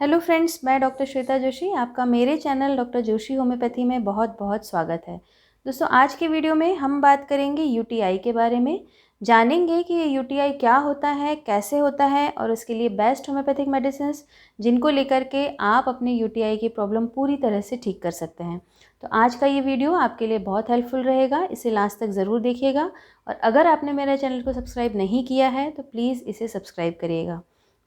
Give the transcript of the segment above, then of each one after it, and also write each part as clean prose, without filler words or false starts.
Hello friends, मैं doctor Shweta Joshi. आपका मेरे चैनल डॉक्टर जोशी होम्योपैथी में बहुत बहुत स्वागत है। दोस्तों, आज के वीडियो में हम बात करेंगे यूटीआई के बारे में। जानेंगे कि ये यूटीआई क्या होता है, कैसे होता है और उसके लिए बेस्ट होम्योपैथिक मेडिसिन्स जिनको लेकर के आप अपने यूटीआई की प्रॉब्लम पूरी तरह से ठीक कर सकते हैं। तो आज का ये वीडियो आपके लिए बहुत हेल्पफुल रहेगा, इसे लास्ट तक ज़रूर देखिएगा। और अगर आपने मेरे चैनल को सब्सक्राइब नहीं किया है तो प्लीज़ इसे सब्सक्राइब करिएगा।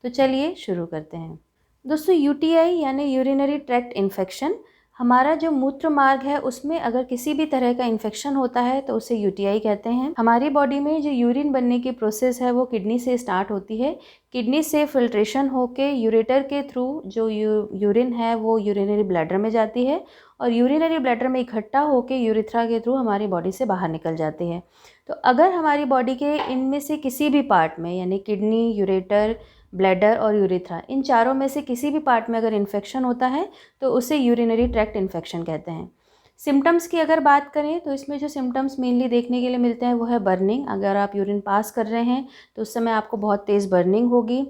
तो चलिए शुरू करते हैं। दोस्तों, यूटीआई यानी यूरिनरी ट्रैक्ट इन्फेक्शन, हमारा जो मूत्र मार्ग है उसमें अगर किसी भी तरह का इन्फेक्शन होता है तो उसे यूटीआई कहते हैं। हमारी बॉडी में जो यूरिन बनने की प्रोसेस है वो किडनी से स्टार्ट होती है। किडनी से फिल्ट्रेशन होके यूरेटर के थ्रू जो यूरिन है वो यूरिनरी ब्लैडर में जाती है और यूरिनरी ब्लैडर में इकट्ठा होके यूरिथ्रा के थ्रू हमारी बॉडी से बाहर निकल जाती है। तो अगर हमारी बॉडी के इनमें से किसी भी पार्ट में यानी किडनी, यूरेटर, ब्लैडर और यूरिथ्रा, इन चारों में से किसी भी पार्ट में अगर इन्फेक्शन होता है तो उसे यूरिनरी ट्रैक्ट इन्फेक्शन कहते हैं। सिम्टम्स की अगर बात करें तो इसमें जो सिम्टम्स मेनली देखने के लिए मिलते हैं वो है बर्निंग। अगर आप यूरिन पास कर रहे हैं तो उस समय आपको बहुत तेज़ बर्निंग होगी।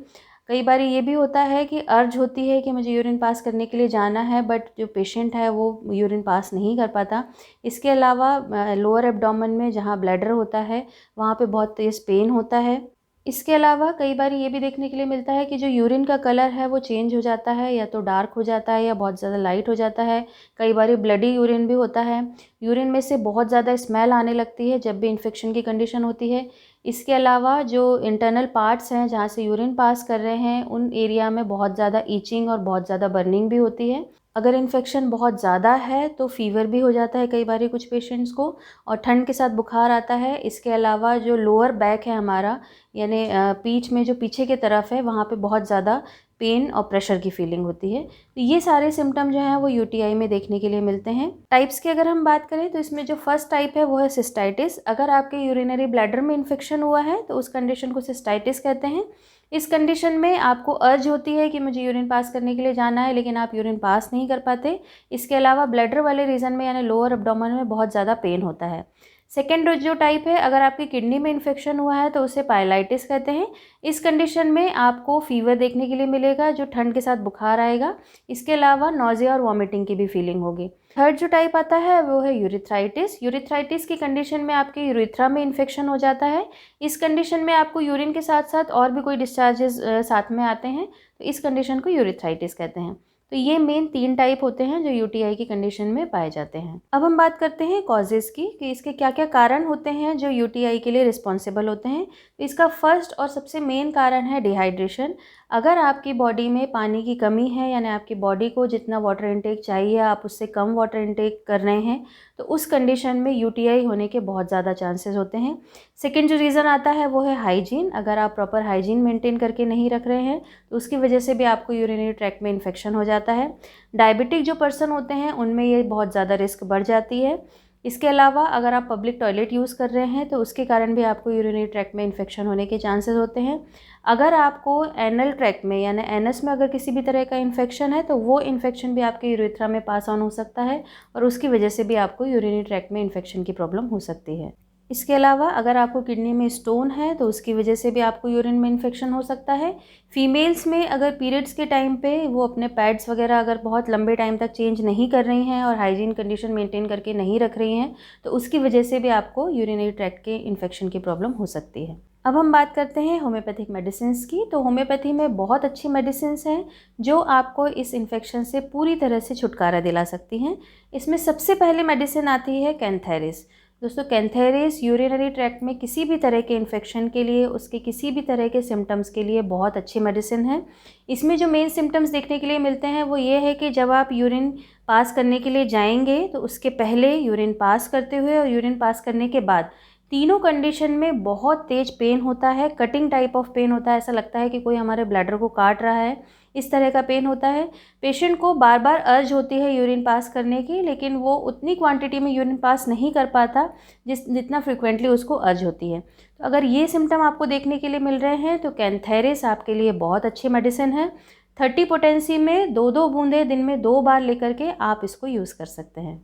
कई बार ये भी होता है कि अर्ज होती है कि मुझे यूरिन पास करने के लिए जाना है, बट जो पेशेंट है वो यूरिन पास नहीं कर पाता। इसके अलावा लोअर एब्डोमेन में जहाँ ब्लैडर होता है वहाँ पे बहुत तेज़ पेन होता है। इसके अलावा कई बार ये भी देखने के लिए मिलता है कि जो यूरिन का कलर है वो चेंज हो जाता है, या तो डार्क हो जाता है या बहुत ज़्यादा लाइट हो जाता है। कई बार ब्लडी यूरिन भी होता है। यूरिन में से बहुत ज़्यादा स्मेल आने लगती है जब भी इन्फेक्शन की कंडीशन होती है। इसके अलावा जो इंटरनल पार्ट्स हैं जहाँ से यूरिन पास कर रहे हैं उन एरिया में बहुत ज़्यादा ईचिंग और बहुत ज़्यादा बर्निंग भी होती है। अगर इन्फेक्शन बहुत ज़्यादा है तो फीवर भी हो जाता है कई बार कुछ पेशेंट्स को, और ठंड के साथ बुखार आता है। इसके अलावा जो लोअर बैक है हमारा, यानी पीठ में जो पीछे की तरफ है वहाँ पे बहुत ज़्यादा पेन और प्रेशर की फीलिंग होती है। तो ये सारे सिम्टम जो हैं वो यूटीआई में देखने के लिए मिलते हैं। टाइप्स की अगर हम बात करें तो इसमें जो फर्स्ट टाइप है वो है सिस्टाइटिस। अगर आपके यूरिनरी ब्लैडर में इन्फेक्शन हुआ है तो उस कंडीशन को सिस्टाइटिस कहते हैं। इस कंडीशन में आपको अर्ज होती है कि मुझे यूरिन पास करने के लिए जाना है, लेकिन आप यूरिन पास नहीं कर पाते। इसके अलावा ब्लैडर वाले रीजन में यानी लोअर एब्डोमेन में बहुत ज़्यादा पेन होता है। सेकेंड जो टाइप है, अगर आपकी किडनी में इन्फेक्शन हुआ है तो उसे पाइलाइटिस कहते हैं। इस कंडीशन में आपको फीवर देखने के लिए मिलेगा जो ठंड के साथ बुखार आएगा। इसके अलावा नॉजिया और वॉमिटिंग की भी फीलिंग होगी। थर्ड जो टाइप आता है वो है यूरिथ्राइटिस। यूरिथ्राइटिस की कंडीशन में आपके यूरिथ्रा में इन्फेक्शन हो जाता है। इस कंडीशन में आपको यूरिन के साथ साथ और भी कोई डिस्चार्जेस साथ में आते हैं, तो इस कंडीशन को यूरिथ्राइटिस कहते हैं। तो ये मेन 3 टाइप होते हैं जो यूटीआई की कंडीशन में पाए जाते हैं। अब हम बात करते हैं कॉजेज़ की कि इसके क्या क्या कारण होते हैं जो यूटीआई के लिए रिस्पॉन्सिबल होते हैं। तो इसका फर्स्ट और सबसे मेन कारण है डिहाइड्रेशन। अगर आपकी बॉडी में पानी की कमी है, यानी आपकी बॉडी को जितना वाटर इनटेक चाहिए आप उससे कम वाटर इनटेक कर रहे हैं, तो उस कंडीशन में यूटीआई होने के बहुत ज़्यादा चांसेस होते हैं। सेकेंड जो रीज़न आता है वो है हाइजीन। अगर आप प्रॉपर हाइजीन मेंटेन करके नहीं रख रहे हैं तो उसकी वजह से भी आपको यूरिनरी ट्रैक्ट में इन्फेक्शन हो जाता है। डायबिटिक जो पर्सन होते हैं उनमें ये बहुत ज़्यादा रिस्क बढ़ जाती है। इसके अलावा अगर आप पब्लिक टॉयलेट यूज़ कर रहे हैं तो उसके कारण भी आपको यूरिनरी ट्रैक्ट में इन्फेक्शन होने के चांसेस होते हैं। अगर आपको एनल ट्रैक्ट में यानी एनस में अगर किसी भी तरह का इन्फेक्शन है तो वो इन्फेक्शन भी आपके यूरेथ्रा में पास ऑन हो सकता है और उसकी वजह से भी आपको यूरिनरी ट्रैक्ट में इन्फेक्शन की प्रॉब्लम हो सकती है। इसके अलावा अगर आपको किडनी में स्टोन है तो उसकी वजह से भी आपको यूरिन में इन्फेक्शन हो सकता है। फीमेल्स में अगर पीरियड्स के टाइम पे वो अपने पैड्स वगैरह अगर बहुत लंबे टाइम तक चेंज नहीं कर रही हैं और हाइजीन कंडीशन मेंटेन करके नहीं रख रही हैं तो उसकी वजह से भी आपको यूरिनरी ट्रैक्ट के इन्फेक्शन की प्रॉब्लम हो सकती है। अब हम बात करते हैं होम्योपैथिक मेडिसिन्स की। तो होम्योपैथी में बहुत अच्छी मेडिसिन्स हैं जो आपको इस इन्फेक्शन से पूरी तरह से छुटकारा दिला सकती हैं। इसमें सबसे पहले मेडिसिन आती है कैंथेरिस। दोस्तों, कैंथेरिस यूरिनरी ट्रैक्ट में किसी भी तरह के इन्फेक्शन के लिए, उसके किसी भी तरह के सिम्टम्स के लिए बहुत अच्छी मेडिसिन है। इसमें जो मेन सिम्टम्स देखने के लिए मिलते हैं वो ये है कि जब आप यूरिन पास करने के लिए जाएंगे तो उसके पहले, यूरिन पास करते हुए और यूरिन पास करने के बाद, तीनों कंडीशन में बहुत तेज पेन होता है। कटिंग टाइप ऑफ पेन होता है, ऐसा लगता है कि कोई हमारे ब्लैडर को काट रहा है, इस तरह का पेन होता है। पेशेंट को बार बार अर्ज होती है यूरिन पास करने की, लेकिन वो उतनी क्वांटिटी में यूरिन पास नहीं कर पाता जितना फ्रिक्वेंटली उसको अर्ज होती है। तो अगर ये सिम्टम आपको देखने के लिए मिल रहे हैं तो कैंथेरिस आपके लिए बहुत अच्छी मेडिसिन है। 30 पोटेंसी में 2-2 बूंदें दिन में 2 बार लेकर के आप इसको यूज़ कर सकते हैं।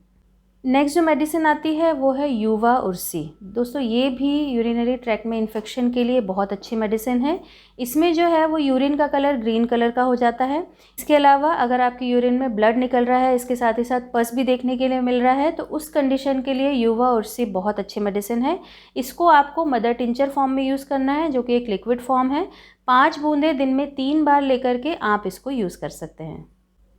नेक्स्ट जो मेडिसिन आती है वो है युवा उर्सी। दोस्तों ये भी यूरिनरी ट्रैक्ट में इन्फेक्शन के लिए बहुत अच्छी मेडिसिन है। इसमें जो है वो यूरिन का कलर ग्रीन कलर का हो जाता है। इसके अलावा अगर आपकी यूरिन में ब्लड निकल रहा है, इसके साथ ही साथ पस भी देखने के लिए मिल रहा है, तो उस कंडीशन के लिए युवा उर्सी बहुत अच्छी मेडिसिन है। इसको आपको मदर टिंचर फॉर्म में यूज़ करना है, जो कि एक लिक्विड फॉर्म है। 5 बूंदें दिन में 3 बार लेकर के आप इसको यूज़ कर सकते हैं।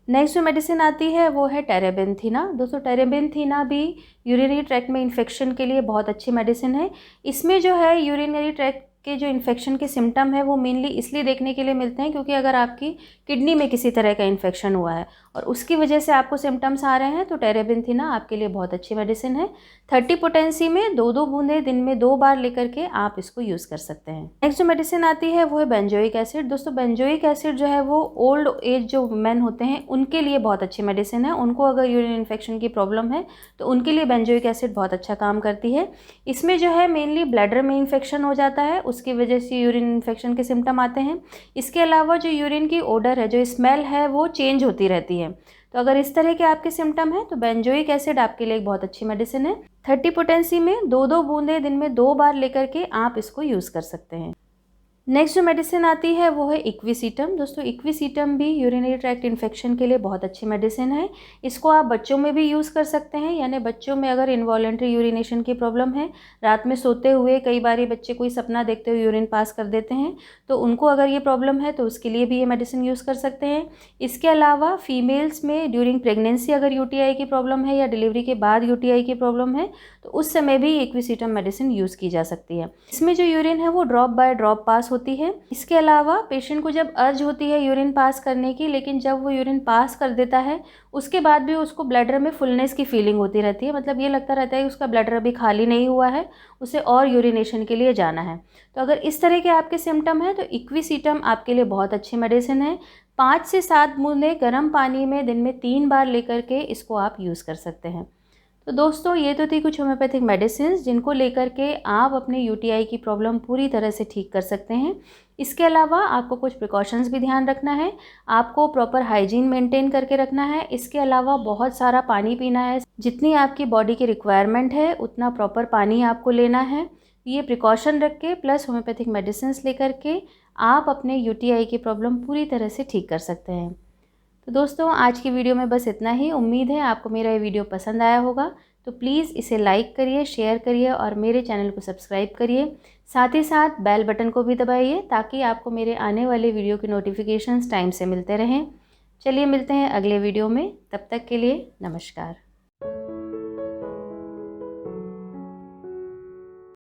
नेक्स्ट जो मेडिसिन आती है वो है टेरेबेंथिना। दोस्तों टेरेबेंथिना भी यूरिनरी ट्रैक्ट में इन्फेक्शन के लिए बहुत अच्छी मेडिसिन है। इसमें जो है यूरिनरी ट्रैक्ट के जो इन्फेक्शन के सिम्टम है वो मेनली इसलिए देखने के लिए मिलते हैं क्योंकि अगर आपकी किडनी में किसी तरह का इन्फेक्शन हुआ है और उसकी वजह से आपको सिम्टम्स आ रहे हैं, तो टेरेबेंथिना आपके लिए बहुत अच्छी मेडिसिन है। 30 पोटेंसी में 2-2 बूंदें दिन में 2 बार लेकर के आप इसको यूज़ कर सकते हैं। नेक्स्ट जो मेडिसिन आती है वो है बेंजोइक एसिड। दोस्तों बेंजोइक एसिड जो है वो ओल्ड एज जो वुमेन होते हैं उनके लिए बहुत अच्छी मेडिसिन है। उनको अगर यूरिन इन्फेक्शन की प्रॉब्लम है तो उनके लिए बेंजोइक एसिड बहुत अच्छा काम करती है। इसमें जो है मेनली ब्लैडर में इन्फेक्शन हो जाता है, उसकी वजह से यूरिन इन्फेक्शन के सिम्टम आते हैं। इसके अलावा जो यूरिन की ओडर है, जो स्मेल है, वो चेंज होती रहती है। तो अगर इस तरह के आपके सिम्टम हैं तो बेंजोइक एसिड आपके लिए एक बहुत अच्छी मेडिसिन है। 30 पोटेंसी में 2-2 बूंदें दिन में 2 बार लेकर के आप इसको यूज़ कर सकते हैं। नेक्स्ट जो मेडिसिन आती है वो है इक्विसीटम। दोस्तों इक्विसीटम भी यूरिनरी ट्रैक्ट इन्फेक्शन के लिए बहुत अच्छी मेडिसिन है। इसको आप बच्चों में भी यूज़ कर सकते हैं, यानी बच्चों में अगर इनवॉलेंट्री यूरिनेशन की प्रॉब्लम है, रात में सोते हुए कई बार बच्चे कोई सपना देखते हुए यूरिन पास कर देते हैं, तो उनको अगर ये प्रॉब्लम है तो उसके लिए भी ये मेडिसिन यूज़ कर सकते हैं। इसके अलावा फीमेल्स में ड्यूरिंग प्रेगनेंसी अगर यूटीआई की प्रॉब्लम है या डिलीवरी के बाद यूटीआई की प्रॉब्लम है तो उस समय भी इक्विसीटम मेडिसिन यूज़ की जा सकती है। इसमें जो यूरिन है वो ड्रॉप बाय ड्रॉप पास होती है। इसके अलावा पेशेंट को जब अर्ज होती है यूरिन पास करने की, लेकिन जब वो यूरिन पास कर देता है उसके बाद भी उसको ब्लैडर में फुलनेस की फीलिंग होती रहती है। मतलब ये लगता रहता है कि उसका ब्लैडर अभी खाली नहीं हुआ है, उसे और यूरिनेशन के लिए जाना है। तो अगर इस तरह के आपके सिम्टम हैं तो इक्विसीटम आपके लिए बहुत अच्छी मेडिसिन है। 5 से 7 बूंदें गर्म पानी में दिन में 3 बार लेकर के इसको आप यूज़ कर सकते हैं। तो दोस्तों ये तो थी कुछ होम्योपैथिक मेडिसिन जिनको लेकर के आप अपने यूटीआई की प्रॉब्लम पूरी तरह से ठीक कर सकते हैं। इसके अलावा आपको कुछ प्रिकॉशंस भी ध्यान रखना है। आपको प्रॉपर हाइजीन मेंटेन करके रखना है। इसके अलावा बहुत सारा पानी पीना है। जितनी आपकी बॉडी की रिक्वायरमेंट है उतना प्रॉपर पानी आपको लेना है। ये प्रिकॉशन रख के प्लस होम्योपैथिक मेडिसिन लेकर के आप अपने यूटीआई की प्रॉब्लम पूरी तरह से ठीक कर सकते हैं। तो दोस्तों आज की वीडियो में बस इतना ही। उम्मीद है आपको मेरा ये वीडियो पसंद आया होगा। तो प्लीज़ इसे लाइक करिए, शेयर करिए और मेरे चैनल को सब्सक्राइब करिए। साथ ही साथ बेल बटन को भी दबाइए ताकि आपको मेरे आने वाले वीडियो की नोटिफिकेशंस टाइम से मिलते रहें। चलिए मिलते हैं अगले वीडियो में, तब तक के लिए नमस्कार।